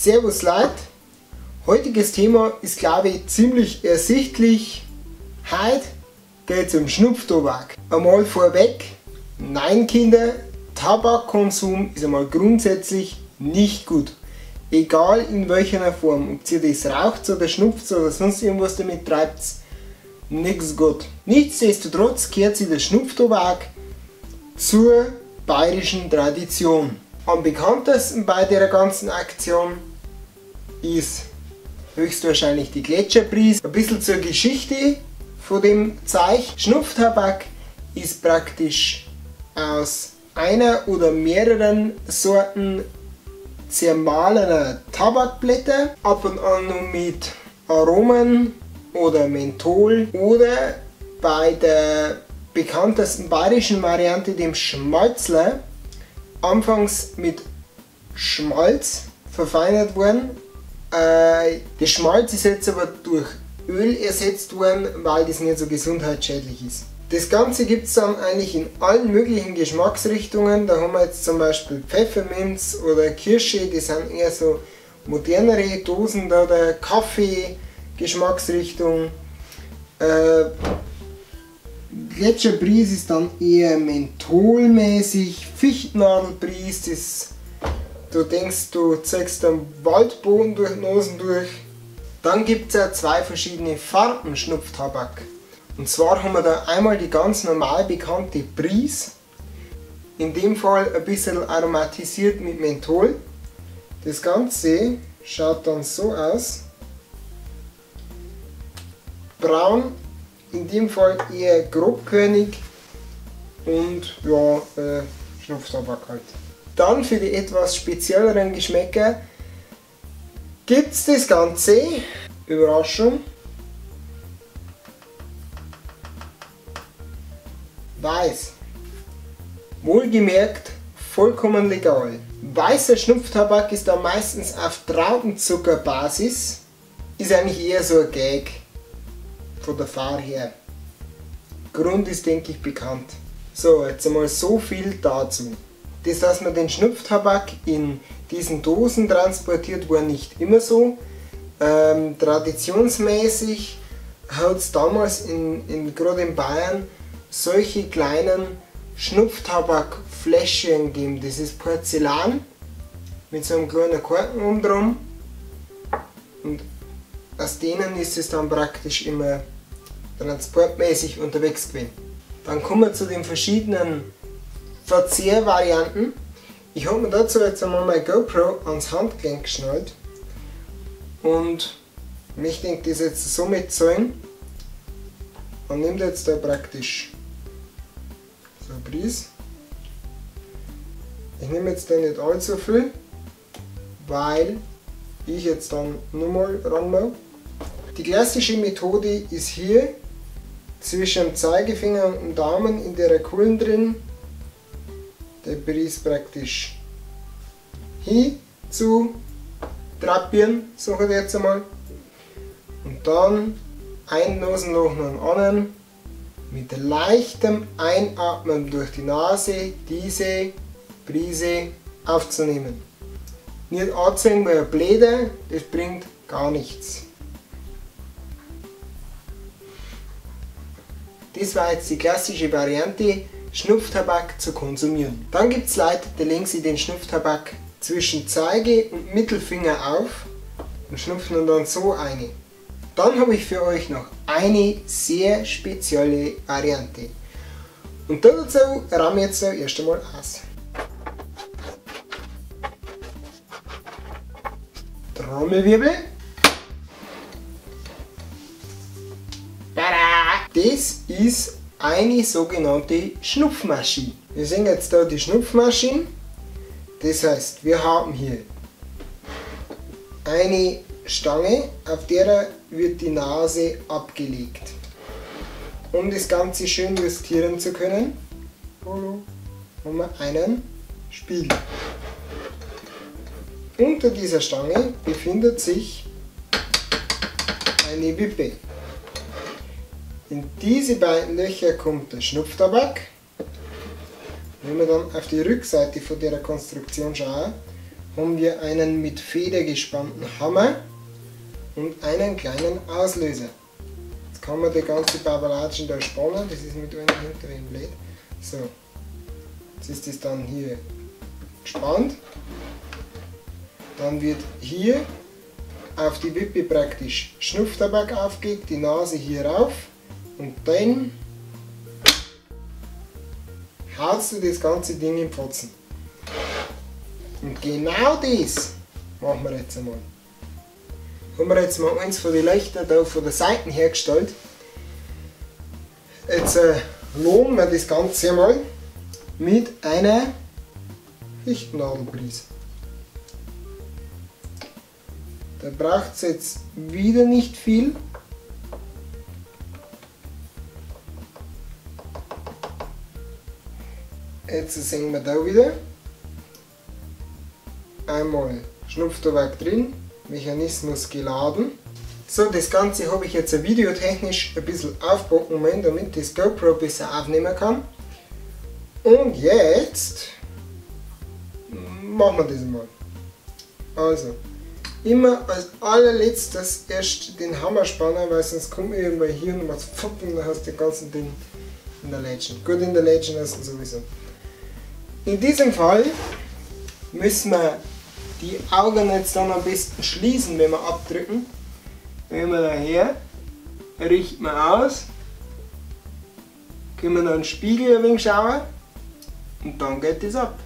Servus Leute, heutiges Thema ist glaube ich ziemlich ersichtlich. Heute geht es um Schnupftabak. Einmal vorweg, nein Kinder, Tabakkonsum ist einmal grundsätzlich nicht gut. Egal in welcher Form, ob ihr das raucht oder schnupft oder sonst irgendwas damit treibt, nichts gut. Nichtsdestotrotz gehört sich der Schnupftabak zur bayerischen Tradition. Am bekanntesten bei der ganzen Aktion ist höchstwahrscheinlich die Gletscherbrise. Ein bisschen zur Geschichte von dem Zeug. Schnupftabak ist praktisch aus einer oder mehreren Sorten zermahlener Tabakblätter, ab und an noch mit Aromen oder Menthol oder bei der bekanntesten bayerischen Variante, dem Schmalzler, anfangs mit Schmalz verfeinert worden. Das Schmalz ist jetzt aber durch Öl ersetzt worden, weil das nicht so gesundheitsschädlich ist. Das Ganze gibt es dann eigentlich in allen möglichen Geschmacksrichtungen. Da haben wir jetzt zum Beispiel Pfefferminz oder Kirsche, die sind eher so modernere Dosen, da der Kaffee-Geschmacksrichtung. Gletscherbrise ist dann eher mentholmäßig, Fichtennadelbrise, du denkst, du ziehst den Waldboden durch die Nosen durch. Dann gibt es ja zwei verschiedene Farben Schnupftabak. Und zwar haben wir da einmal die ganz normal bekannte Brise, in dem Fall ein bisschen aromatisiert mit Menthol. Das Ganze schaut dann so aus. Braun, in dem Fall eher grobkörnig und ja, Schnupftabak halt. Dann für die etwas spezielleren Geschmäcker gibt es das Ganze, Überraschung, weiß. Wohlgemerkt vollkommen legal. Weißer Schnupftabak ist dann meistens auf Traubenzuckerbasis, ist eigentlich eher so ein Gag von der Farbe her. Grund ist, denke ich, bekannt. So, jetzt einmal so viel dazu. Das, dass man den Schnupftabak in diesen Dosen transportiert, war nicht immer so. Traditionsmäßig hat es damals gerade in Bayern solche kleinen Schnupftabakfläschchen gegeben. Das ist Porzellan mit so einem kleinen Korken umdrum und aus denen ist es dann praktisch immer transportmäßig unterwegs gewesen. Dann kommen wir zu den verschiedenen Verzehrvarianten. Ich habe mir dazu jetzt einmal meine GoPro ans Handgelenk geschnallt und ich denke, das jetzt so mitzahlen. Man nimmt jetzt da praktisch so eine Prise. Ich nehme jetzt da nicht allzu viel, weil ich jetzt dann nochmal ran mache. Die klassische Methode ist hier zwischen dem Zeigefinger und dem Daumen in der Kugeln drin, der Prise praktisch hin zu drapieren, sage ich jetzt einmal, und dann ein Nasenloch nach dem anderen mit leichtem Einatmen durch die Nase diese Prise aufzunehmen. Nicht anziehen wie ein Bläder, das bringt gar nichts. Das war jetzt die klassische Variante, Schnupftabak zu konsumieren. Dann gibt es Leute, die legen sich den Schnupftabak zwischen Zeige und Mittelfinger auf und schnupfen ihn dann so ein. Dann habe ich für euch noch eine sehr spezielle Variante. Und dazu rahmen wir jetzt erst einmal aus. Trommelwirbel. Das ist eine sogenannte Schnupfmaschine. Wir sehen jetzt da die Schnupfmaschine. Das heißt, wir haben hier eine Stange, auf der wird die Nase abgelegt. Um das Ganze schön justieren zu können, haben wir einen Spiegel. Unter dieser Stange befindet sich eine Wippe. In diese beiden Löcher kommt der Schnupftabak. Wenn wir dann auf die Rückseite von der Konstruktion schauen, haben wir einen mit Feder gespannten Hammer und einen kleinen Auslöser. Jetzt kann man die ganze Babalatschen da spannen, das ist mit einem hinteren Blät. So, jetzt ist das dann hier gespannt. Dann wird hier auf die Wippe praktisch Schnupftabak aufgelegt, die Nase hier rauf und dann haust du das ganze Ding in Pfotzen. Und genau das machen wir jetzt einmal. Haben wir jetzt mal eins von den Lichtern da von der Seite hergestellt. Jetzt lohnen wir das Ganze mal mit einer Fichtennadelprise. Da braucht es jetzt wieder nicht viel. Jetzt sehen wir da wieder. Einmal Schnupftabak drin, Mechanismus geladen. So, das Ganze habe ich jetzt videotechnisch ein bisschen aufgebaut, Moment, damit das GoPro besser aufnehmen kann. Und jetzt machen wir das mal. Also, immer als allerletztes erst den Hammer spannen, weil sonst kommt irgendwann hier und was pfupp und dann hast du den ganzen Ding in der Lätschen. Gut, in der Lätschen lassen sowieso. In diesem Fall müssen wir die Augen jetzt dann am besten schließen, wenn wir abdrücken. Gehen wir daher, richten wir aus, können wir noch einen Spiegel ein wenig schauen und dann geht es ab.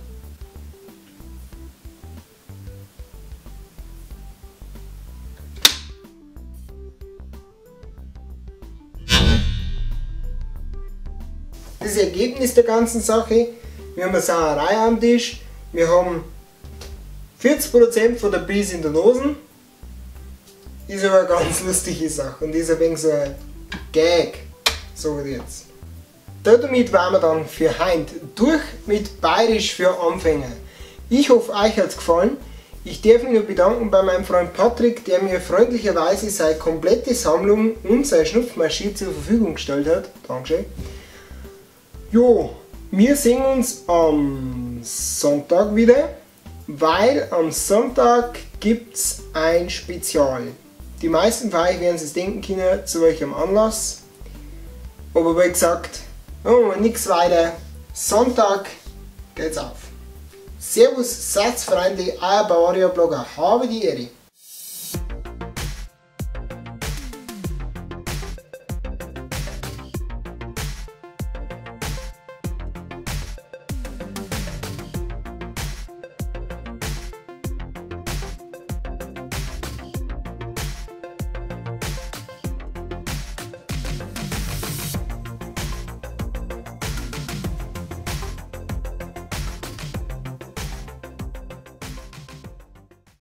Das Ergebnis der ganzen Sache: wir haben eine Sauerei am Tisch, wir haben 40% von der Prise in der Nase, ist aber eine ganz lustige Sache und ist ein wenig so ein Gag, so wie jetzt. Damit waren wir dann für heute durch mit Bayerisch für Anfänger. Ich hoffe, euch hat es gefallen. Ich darf mich noch bedanken bei meinem Freund Patrick, der mir freundlicherweise seine komplette Sammlung und seine Schnupfmaschine zur Verfügung gestellt hat. Dankeschön. Jo, wir sehen uns am Sonntag wieder, weil am Sonntag gibt es ein Spezial. Die meisten von euch werden sich denken können, zu welchem Anlass. Aber wie gesagt, nichts weiter. Sonntag geht's auf. Servus, seid Freunde, euer Bavaria Blogger. Habe die Ehre.